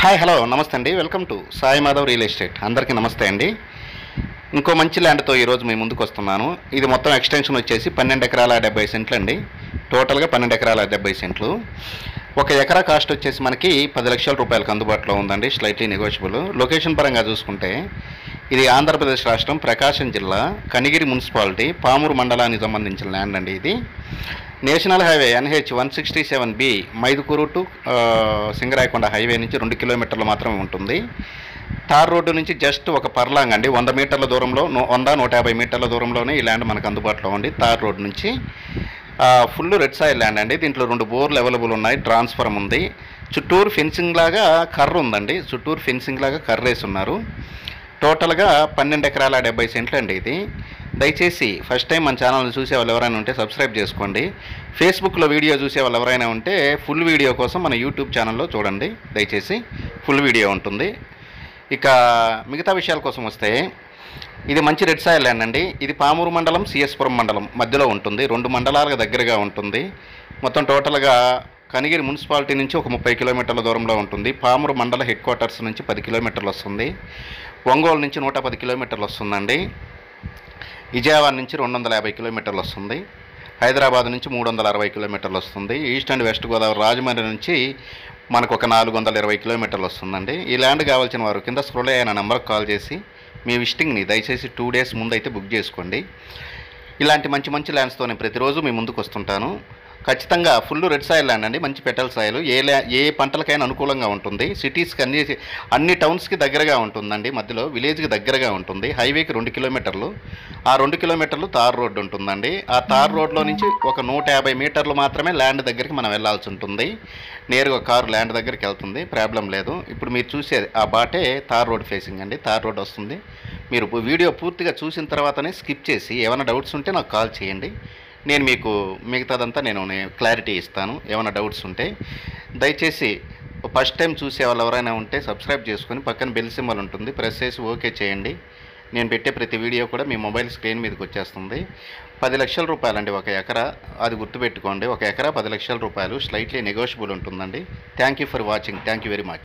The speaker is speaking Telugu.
హాయ్ హలో నమస్తే అండి. Welcome to Sai Madhav real estate. అందరికీ నమస్తే అండి. ఇంకో మంచి ల్యాండ్తో ఈరోజు మీ ముందుకు వస్తున్నాను. ఇది మొత్తం ఎక్స్టెన్షన్ వచ్చేసి 12 ఎకరాల 70 సెంట్లు అండి. టోటల్గా 12 ఎకరాల 70 సెంట్లు. ఒక ఎకరా కాస్ట్ వచ్చేసి మనకి 10 లక్షల రూపాయలకు అందుబాటులో ఉందండి, స్లైట్లీ నెగోషియబుల్. లొకేషన్ పరంగా చూసుకుంటే ఇది ఆంధ్రప్రదేశ్ రాష్ట్రం, ప్రకాశం జిల్లా, కనిగిరి మున్సిపాలిటీ, పామూరు మండలానికి సంబంధించిన ల్యాండ్ అండి. ఇది national highway NH 167B Mydukur to Singarayakonda highway నుంచి 2 కిలోమీటర్లు మాత్రమే ఉంటుంది. తార్ రోడ్డు నుంచి జస్ట్ ఒక పర్లాంగ్ అండి, 100 మీటర్ల దూరంలో, 150 మీటర్ల దూరంలోనే ఈ ల్యాండ్ మనకు అందుబాటులో ఉంది. తార్ రోడ్డు నుంచి ఫుల్ రెడ్ సాయిల్ ల్యాండ్ అండి. దీంట్లో 2 బోర్లు అవైలబుల్ ఉన్నాయి, ట్రాన్స్ఫార్మర్ ఉంది, చుట్టూరు ఫెన్సింగ్ లాగా కర్ర ఉందండి, చుట్టూరు ఫెన్సింగ్ లాగా కర్ర వేసి ఉన్నారు. టోటల్గా 12 ఎకరాల 70 సెంట్లు అండి ఇది. దయచేసి ఫస్ట్ టైం మన ఛానల్ని చూసే వాళ్ళు ఎవరైనా ఉంటే సబ్స్క్రైబ్ చేసుకోండి. ఫేస్బుక్లో వీడియో చూసే వాళ్ళు ఎవరైనా ఉంటే ఫుల్ వీడియో కోసం మన యూట్యూబ్ ఛానల్లో చూడండి. దయచేసి ఫుల్ వీడియో ఉంటుంది. ఇక మిగతా విషయాల కోసం వస్తే ఇది మంచి రెడ్ సాయిల్ ల్యాండ్ అండి. ఇది పామూరు మండలం, సిఎస్పురం మండలం మధ్యలో ఉంటుంది. 2 మండలాలకు దగ్గరగా ఉంటుంది. మొత్తం టోటల్గా కనిగిరి మున్సిపాలిటీ నుంచి ఒక 30 కిలోమీటర్ల దూరంలో ఉంటుంది. పామూరు మండల హెడ్ క్వార్టర్స్ నుంచి 10 కిలోమీటర్లు వస్తుంది. ఒంగోలు నుంచి 110 కిలోమీటర్లు వస్తుందండి. విజయవాడ నుంచి 250 కిలోమీటర్లు వస్తుంది. హైదరాబాద్ నుంచి 360 కిలోమీటర్లు వస్తుంది. East and west Godavari Rajahmundry నుంచి మనకు ఒక 420 కిలోమీటర్లు వస్తుందండి. ఈ ల్యాండ్ కావాల్సిన వారు కింద స్క్రోల్ అయిన నెంబర్కి కాల్ చేసి మీ విజిటింగ్ని దయచేసి 2 డేస్ ముందు అయితే బుక్ చేసుకోండి. ఇలాంటి మంచి మంచి ల్యాండ్స్తో నేను ప్రతిరోజు మీ ముందుకు వస్తుంటాను. ఖచ్చితంగా ఫుల్ రెడ్ సాయిల్ ల్యాండ్ అండి, మంచి పెటల్ సాయిల్, ఏ పంటలకైనా అనుకూలంగా ఉంటుంది. సిటీస్కి అన్ని టౌన్స్కి దగ్గరగా ఉంటుందండి, మధ్యలో విలేజ్కి దగ్గరగా ఉంటుంది. హైవేకి 2 కిలోమీటర్లు, ఆ 2 కిలోమీటర్లు తార్ రోడ్డు ఉంటుందండి. ఆ తార్ రోడ్లో నుంచి ఒక 150 మీటర్లు మాత్రమే ల్యాండ్ దగ్గరికి మనం వెళ్ళాల్సి ఉంటుంది. నేరుగా కారు ల్యాండ్ దగ్గరికి వెళ్తుంది, ప్రాబ్లం లేదు. ఇప్పుడు మీరు చూసేది ఆ బాటే తార్ రోడ్ ఫేసింగ్ అండి, తార్ రోడ్ వస్తుంది. మీరు వీడియో పూర్తిగా చూసిన తర్వాతనే స్కిప్ చేసి ఏమైనా డౌట్స్ ఉంటే నాకు కాల్ చేయండి. నేను మీకు మిగతాదంతా నేను క్లారిటీ ఇస్తాను. ఏమైనా డౌట్స్ ఉంటే దయచేసి ఫస్ట్ టైం చూసే వాళ్ళు ఎవరైనా ఉంటే సబ్స్క్రైబ్ చేసుకొని పక్కన బెల్ సింబల్ ఉంటుంది, ప్రెస్ చేసి ఓకే చేయండి. నేను పెట్టే ప్రతి వీడియో కూడా మీ మొబైల్ స్క్రీన్ మీదకి వచ్చేస్తుంది. 10 లక్షల రూపాయలండి ఒక ఎకరా, అది గుర్తుపెట్టుకోండి. ఒక ఎకరా 10 లక్షల రూపాయలు, స్లైట్లీ నెగోషియబుల్ ఉంటుందండి. Thank you for watching. Thank you very much.